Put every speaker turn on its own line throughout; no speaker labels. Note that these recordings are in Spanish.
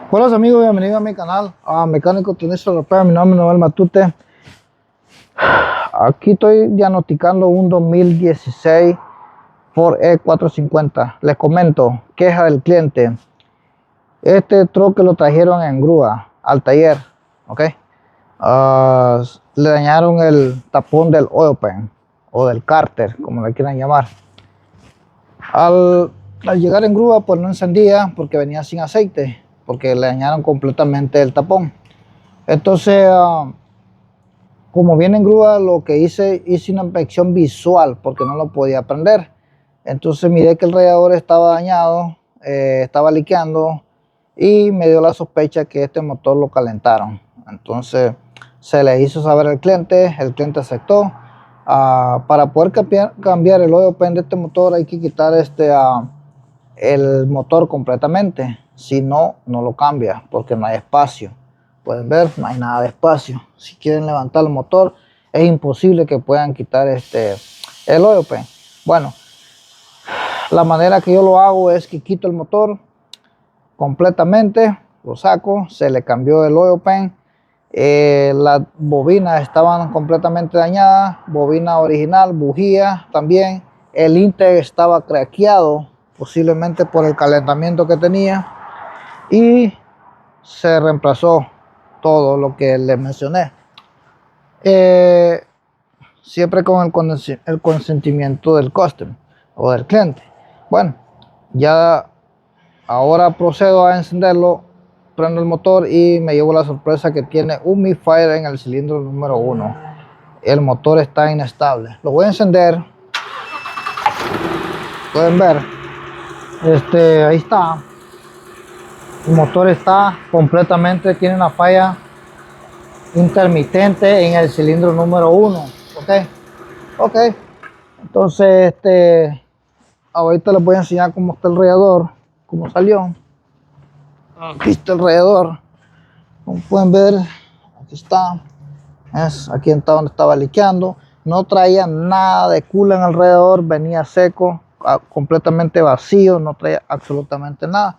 Hola amigos, bienvenidos a mi canal, a Mecánico Tenista Europeo. Mi nombre es Noel Matute. Aquí estoy diagnosticando un 2016 Ford E450. Les comento, queja del cliente. Este troque lo trajeron en grúa al taller, ¿ok? Le dañaron el tapón del oil pan o del cárter, como le quieran llamar. Al llegar en grúa, pues no encendía porque venía sin aceite, porque le dañaron completamente el tapón. Entonces, como viene en grúa, lo que hice una inspección visual porque no lo podía prender. Entonces miré que el radiador estaba dañado, estaba liqueando, y me dio la sospecha que este motor lo calentaron. Entonces se le hizo saber al cliente, el cliente aceptó. Para poder cambiar el oil pan de este motor hay que quitar el motor completamente. Si no, no lo cambia porque no hay espacio. Pueden ver, no hay nada de espacio. Si quieren levantar el motor, es imposible que puedan quitar el oil pan. Bueno, la manera que yo lo hago es que quito el motor completamente, lo saco, se le cambió el oil pan. Las bobinas estaban completamente dañadas, bobina original, bujía también. El Integ estaba craqueado, posiblemente por el calentamiento que tenía, y se reemplazó todo lo que les mencioné. Eh, Siempre con el consentimiento del customer o del cliente. Bueno, ya ahora procedo a encenderlo, prendo el motor y me llevo la sorpresa que tiene un misfire en el cilindro número 1. El motor está inestable. Lo voy a encender. Pueden ver. Ahí está. El motor está completamente, tiene una falla intermitente en el cilindro número 1. Ok. Entonces, ahorita les voy a enseñar cómo está el radiador, cómo salió. Aquí está el radiador. Como pueden ver, aquí está. Aquí está donde estaba liqueando. No traía nada de coolant alrededor, venía seco, completamente vacío, no traía absolutamente nada.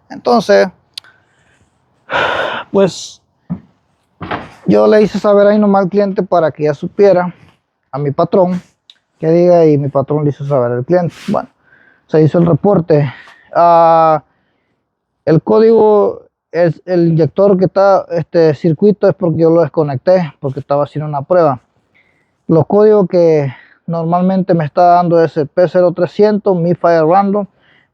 Entonces, pues yo le hice saber ahí nomás al cliente para que ya supiera, a mi patrón, que diga, y mi patrón le hizo saber al cliente. Bueno, se hizo el reporte. El código, es el inyector que está, circuito, es porque yo lo desconecté, porque estaba haciendo una prueba. Los códigos que normalmente me está dando es el P0300, Misfire Random,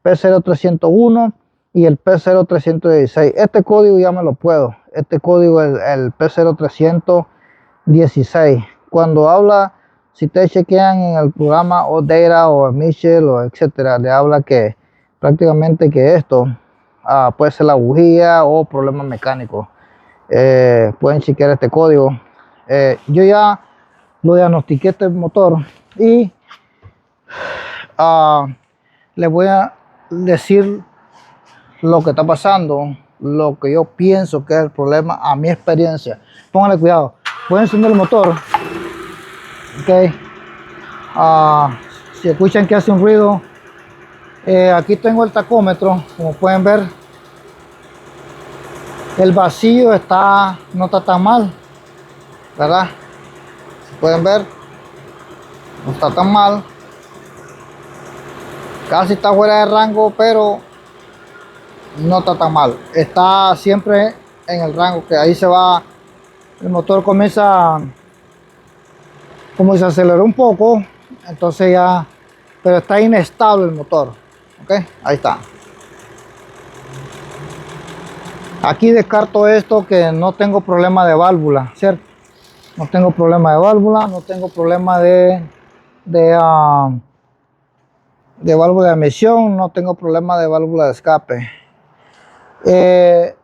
P0301 y el P0316. Este código ya me lo puedo. Este código es el P0316. Cuando habla, si te chequean en el programa o Data o Mitchell o etcétera, le habla que prácticamente que esto puede ser la bujía o problemas mecánicos. Pueden chequear este código. Yo ya lo diagnostiqué este motor y les voy a decir lo que está pasando, lo que yo pienso que es el problema a mi experiencia. Pónganle cuidado. Voy a encender el motor. Ok. Si escuchan que hace un ruido, aquí tengo el tacómetro. Como pueden ver, el vacío no está tan mal, ¿verdad? Si pueden ver, no está tan mal. Casi está fuera de rango, pero no está tan mal. Está siempre en el rango que ahí se va. El motor comienza, como se aceleró un poco, entonces ya, pero está inestable el motor. Ok, ahí está. Aquí descarto esto, que no tengo problema de válvula, ¿cierto? No tengo problema de válvula, no tengo problema de válvula de emisión, no tengo problema de válvula de escape. De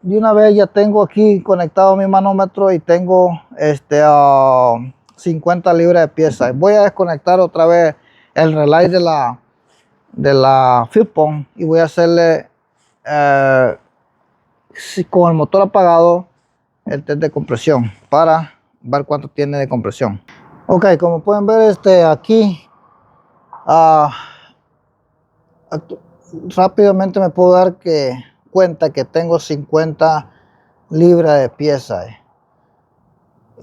una vez ya tengo aquí conectado mi manómetro y tengo 50 libras de pieza. Voy a desconectar otra vez el relay de la fuel pump y voy a hacerle con el motor apagado el test de compresión para ver cuánto tiene de compresión. Ok, como pueden ver, aquí rápidamente me puedo dar cuenta que tengo 50 libras de pieza.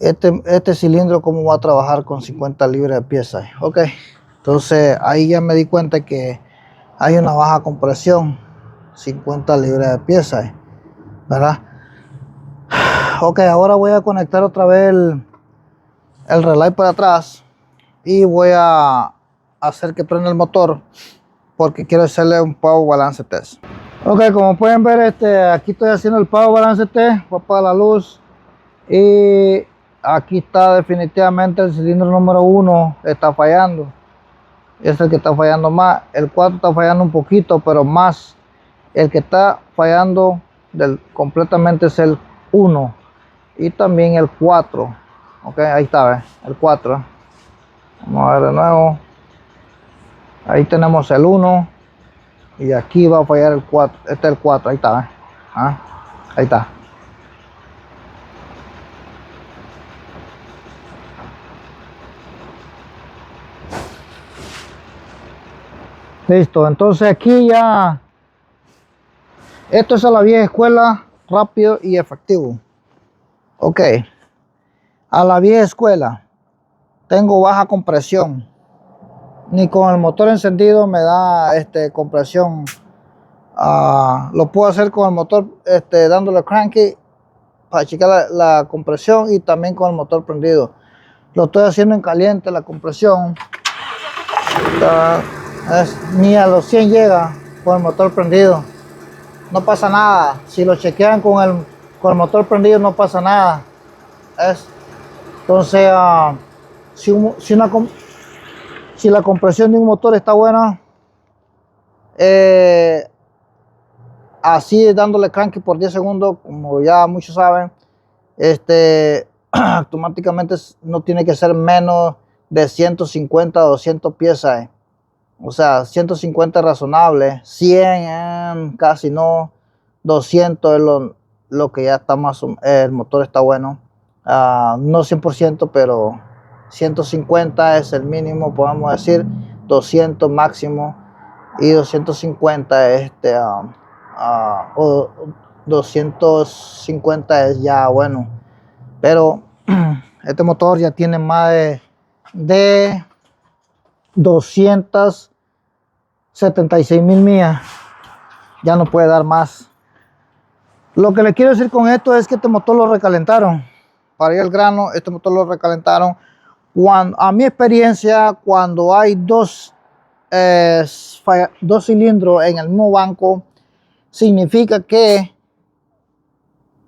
Este cilindro, cómo va a trabajar con 50 libras de pieza. Ok, entonces ahí ya me di cuenta que hay una baja compresión, 50 libras de pieza, ¿verdad? Ok, ahora voy a conectar otra vez el relay para atrás y voy a hacer que prenda el motor porque quiero hacerle un power balance test. Ok, como pueden ver, aquí estoy haciendo el power balance test. Voy a apagar la luz y aquí está definitivamente el cilindro número 1 está fallando. Es el que está fallando más. El 4 está fallando un poquito, pero más. El que está fallando completamente es el 1 y también el 4. Ok, ahí está, ¿ves? El 4. Vamos a ver de nuevo. Ahí tenemos el 1 y aquí va a fallar el 4. Este es el 4, ahí está, ¿ves? ¿Ah? Ahí está. Listo, entonces aquí ya, esto es a la vieja escuela, rápido y efectivo. Ok, a la vieja escuela, tengo baja compresión, ni con el motor encendido me da compresión. Lo puedo hacer con el motor dándole cranky para checar la compresión y también con el motor prendido. Lo estoy haciendo en caliente, la compresión. Ni a los 100 llega con el motor prendido. No pasa nada. Si lo chequean con el motor prendido, no pasa nada. Entonces, si la compresión de un motor está buena, así dándole cranky por 10 segundos, como ya muchos saben, automáticamente no tiene que ser menos de 150 o 200 piezas. O sea, 150 es razonable, 100 casi no, 200 es lo que ya está más, el motor está bueno. No 100%, pero 150 es el mínimo, podemos decir, 200 máximo y 250 es o 250 es ya bueno. Pero este motor ya tiene más de 276,000 millas, ya no puede dar más. Lo que le quiero decir con esto es que este motor lo recalentaron. Para ir al grano, este motor lo recalentaron. A mi experiencia, cuando hay dos cilindros en el mismo banco, significa que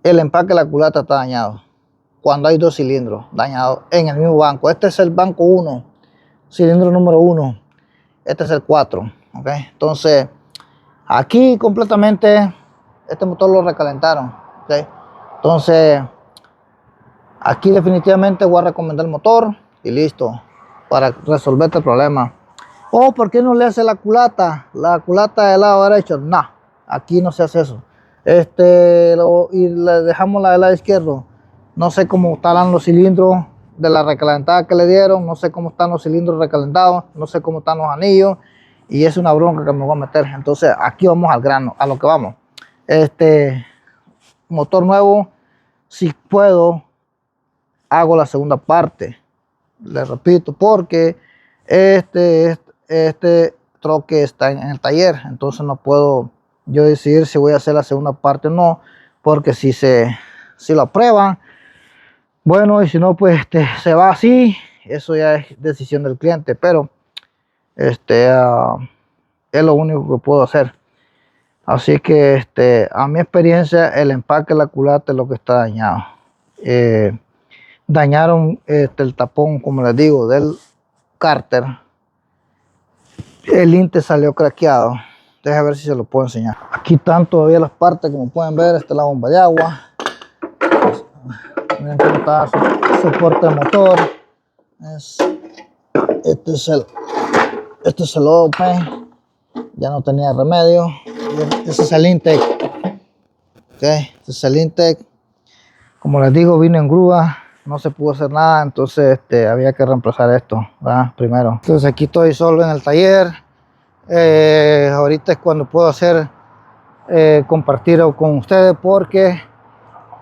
el empaque de la culata está dañado. Cuando hay dos cilindros dañados en el mismo banco. Este es el banco 1, cilindro número 1. Este es el 4. ¿Okay? Entonces, aquí completamente este motor lo recalentaron. ¿Okay? Entonces, aquí definitivamente voy a recomendar el motor y listo, para resolver este problema. O ¿por qué no le hace la culata? La culata del lado derecho. No, aquí no se hace eso. Y le dejamos la del lado izquierdo. No sé cómo estarán los cilindros de la recalentada que le dieron. No sé cómo están los cilindros recalentados. No sé cómo están los anillos. Y es una bronca que me voy a meter. Entonces aquí vamos al grano, a lo que vamos. Motor nuevo, si puedo, hago la segunda parte. Le repito, porque este troque está en el taller, entonces no puedo yo decidir si voy a hacer la segunda parte o no, porque si lo aprueban, bueno, y si no, pues se va así. Eso ya es decisión del cliente, pero es lo único que puedo hacer. Así que a mi experiencia, el empaque de la culata es lo que está dañado. Dañaron el tapón, como les digo, del cárter. El inte salió craqueado. Déjenme ver si se lo puedo enseñar. Aquí están todavía las partes, como pueden ver. Esta es la bomba de agua. Miren cómo está su soporte de motor. Este es el open. Ya no tenía remedio. Este es el intake. Okay. Este es el intake. Como les digo, vino en grúa. No se pudo hacer nada, entonces había que reemplazar esto, ¿verdad? Primero. Entonces aquí estoy solo en el taller. Ahorita es cuando puedo hacer compartir con ustedes porque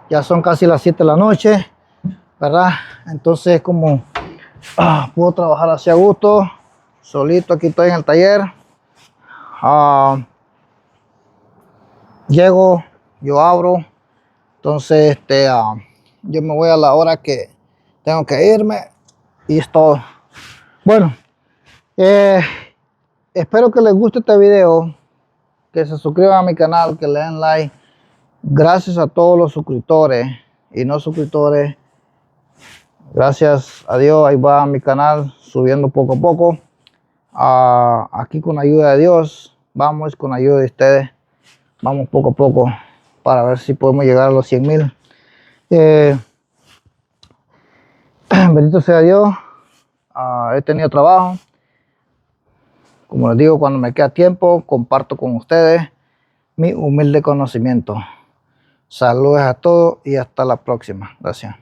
ya son casi las 7 de la noche, ¿verdad? Entonces como puedo trabajar así a gusto, solito, aquí estoy en el taller. Llego, yo abro, entonces yo me voy a la hora que tengo que irme y es todo. Bueno, espero que les guste este video, que se suscriban a mi canal, que le den like. Gracias a todos los suscriptores y no suscriptores. Gracias a Dios, ahí va mi canal subiendo poco a poco. Aquí con la ayuda de Dios, vamos con la ayuda de ustedes. Vamos poco a poco para ver si podemos llegar a los 100,000. Bendito sea Dios. He tenido trabajo. Como les digo, cuando me queda tiempo, comparto con ustedes mi humilde conocimiento. Saludos a todos y hasta la próxima. Gracias.